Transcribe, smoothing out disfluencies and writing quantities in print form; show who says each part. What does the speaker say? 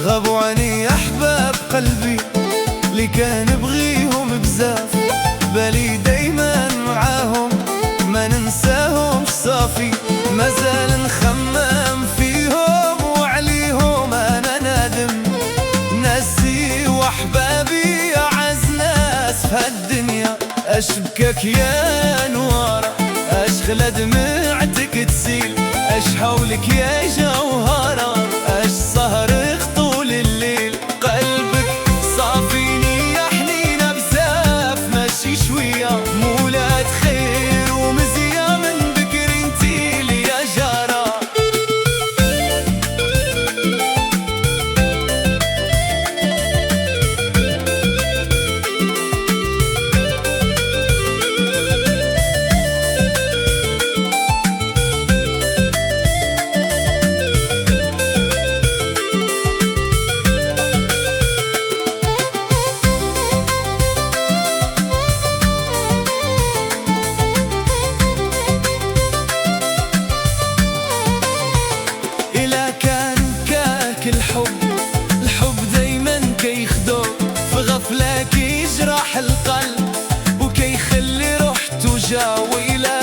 Speaker 1: غابوا عني أحباب قلبي اللي كان بغيهم بزاف، بالي دايما معاهم ما ننساهمش صافي، مازال نخمم فيهم وعليهم أنا نادم. ناسي وأحبابي أعز ناس في هالدنيا، أش بكاك يا نوارة، أش خلى دمعتك تسيل، أش حولك يا جوهرة، أش سهرك طول الليل. قلبك صافيني يا حنينة بزاف ماشي شوية، مولات خير ومزية من بكري انتي لي يا جارة. الحب دايما كيخدر في غفلة كيجرح القلب وكيخلي روحته جا، وإلى